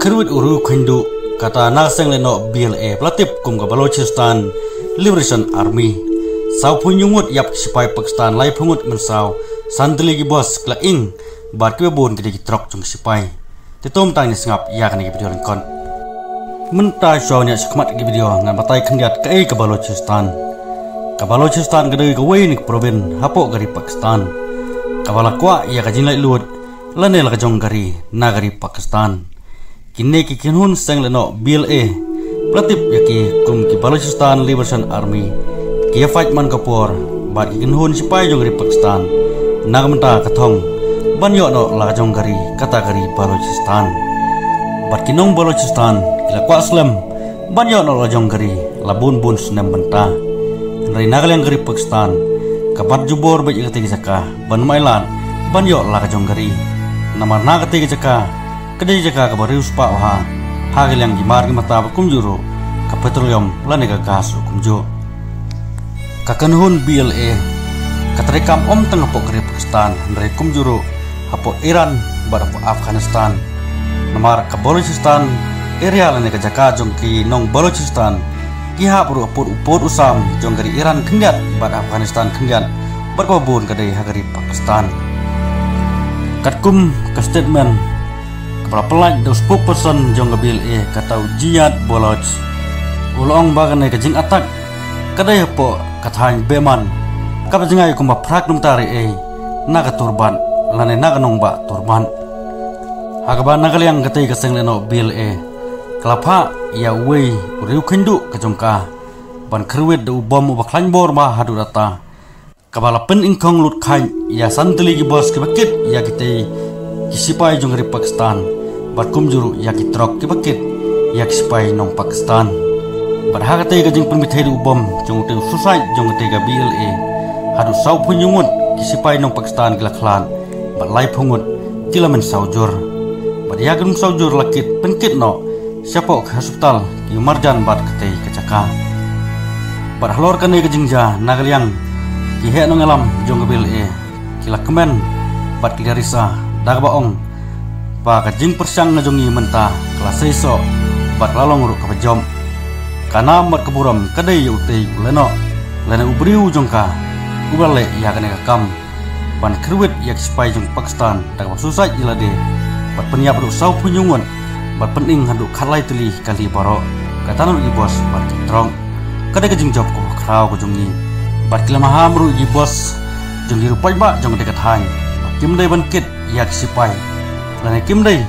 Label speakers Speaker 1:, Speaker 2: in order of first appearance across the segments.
Speaker 1: kerwit uru khindu kata naseng leno BLA pelatip kum ke Balochistan Liberation Army sau punyungut yap sipai Pakistan lai pungut mensau sandeli gi bos kla ing bat ke bon gede trok jung sipai titom tang ni sengap ya kan gi video kon menta show nya skmat gi video ngan batai khendiat ke Balochistan gede ke wei ni provin hapo gari Pakistan kabala kwa ya ka jinlai lut lane la jong gari nagari Pakistan kini ki kinhun seng leno BLA pelatip yaki kum ki Balochistan Liberation Army ki fight man kapor bat ki kinhun sipai jong gari Pakistan nagamta kathong banyo no la jong gari kata gari Balochistan bat kinong Balochistan kila kwa slam banyo no la jong gari labun bun sunem benta rai nagaleng gari Pakistan kabat jubor ba yati jaka ban mailan banyo la jong gari namar nagati jaka kedai jaka kabari uspa oha hagil yang gimar mata kumjuro ka petroleum lanega gas kumjo kakanhun BLA katrekam om tengah pok kari Pakistan dari kumjuro hapo Iran bar Afghanistan namar ka Balochistan area lanega jaka jongki nong Balochistan kiha puru upur usam jong dari Iran kendiat bar Afghanistan kendiat berbabun kadai hagari Pakistan katkum ke statement kepala pelaj the spokesperson jong BLA kata ujiat Baloch ulong bagan ke jing atak kadai po kathain beman kap jingai kumba phrak num tari naga turban lane naga nong ba turban hagaba nagaliang katai kaseng leno BLA kalapha ya wei riu khindu ka jongka ban khruwet de bom ba khlan bor ma hadu rata kabala pen ingkong lut khain ya santeli gi bos ke bakit ya kitai kisipai jong dari Pakistan bat kumjuru ya kitrok ke bakit ya kisipai nong Pakistan berhakate ga jing permithai ubom jong te susai jong te ga BLA hadu sau punyungut kisipai nong Pakistan gila khlan bat lai pungut kila men saujur bat ya gum saujur lakit penkit no siapa ke hospital ki marjan bat kate kecaka bat halor kane ga jingja nagaliang ki he nong alam jong BLA kila kemen bat kilarisa dagbaong ba ka jing persang ngajongi menta kelas seiso bat lalong ru ka jom kana mat keburam kadai ute leno ubriu jongka ubale ya kane ka kam ban krwit yak spai jong Pakistan dagba susai ilade bat penyap ru sau punyungun bat pening handu khalai teli kali baro katanu gi bos bat trong kadai ka jing job ko khrau ko jongi bat kilama ru gi bos jongi rupai ba jong dekat hang kim dai ban kit yak sipai lane kim dai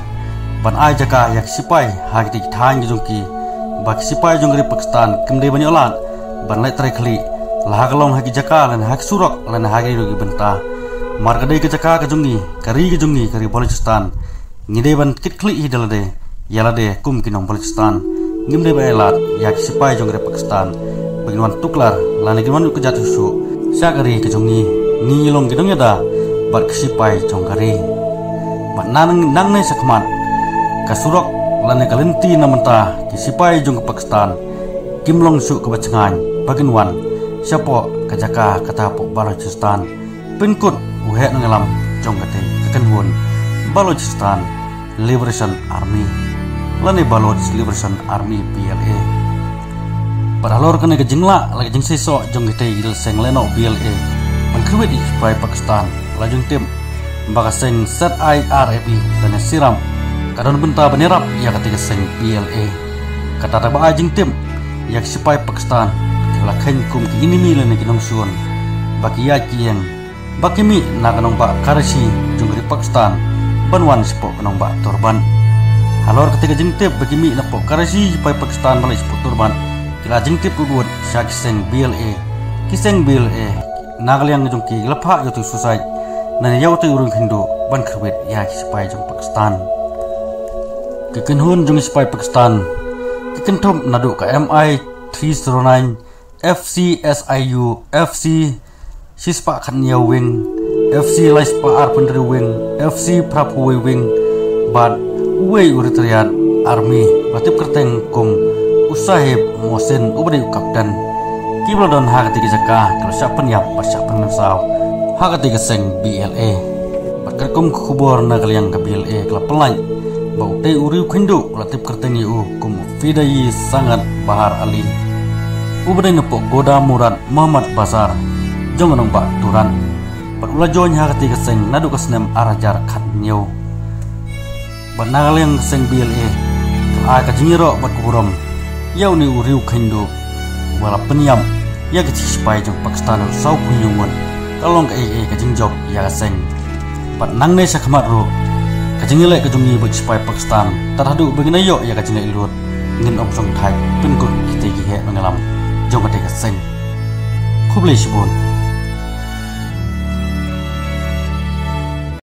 Speaker 1: ban ai jaka yak sipai hak ti thang gi jongki bak sipai jong dari Pakistan kim dai ban yolan ban lai trai khli la galong haki jaka lan hak surok lan hagi rogi benta mar kadai ke jaka ka jongi kari Balochistan ngidai ban kit khli hidalade yalade kum kinong Balochistan ngim dai ba elat yak sipai jong dari Pakistan baginwan tuklar lan ginwan ku jatuh su syagari ke jongi ngilong gidong yada bat kesipai jongkari bat nang nei sakmat kasurok lane kalenti namenta kesipai jong ke Pakistan kimlong su ke bacengan baginwan siapo kajaka kata po Balochistan pinkut uhe ngalam jong kate kekenhun Balochistan Liberation Army lane Baloch Liberation Army BLA paralor kene kejingla lagi jing seso jong kate il seng leno BLA mengkruwet di supaya Pakistan lajung tim bakaseng ZIRAB dan siram kadon benta benerap ya ketika seng BLA kata tak ajing tim yak supaya Pakistan lakhen kum ki inimi lene kinong suon baki ya kieng baki mi naganong ba Karachi jungri Pakistan banwan sipo kanong ba turban halor ketika jing tip baki mi napo Karachi supaya Pakistan balai sipo turban kila jing tip ubud syak seng BLA kiseng BLA nagaliang jongki lapha yotu susai nani yautu urung hindu ban khwet ya sipai jong Pakistan kekenhun jong sipai Pakistan kekenthom nadu ka MI 309 FCSIU FC sispa khanya wing FC laispa arpandri wing FC prapu wing bat uwei uritrian army batip kerteng kum usahib mosen ubri kapten kiblodon hagati jaka kalau siapan yap siapan mensau hagati seng BLA batkerkum kubor nagaliang ke BLA kalau pelai bau tei uriu khindu latip kertengi kum fidai sangat bahar ali ubadai nepok goda murad Muhammad Basar jonganong ba turan perula join hakati keseng nadu kesnem arajar khat nyau bat nagaleng seng BLA a ka jingiro bat kurom yau ni uriu khindu wala penyam ya ke cispai jong Pakistan sau punyungun kalong ka jingjok ya seng pat nang ne sakmat ro ka jingile ka jungi bat cispai Pakistan tarhadu begina yo ya ka jingai lut ngin om song thai pin ko kite gi he mengalam jong ka seng khublei sibun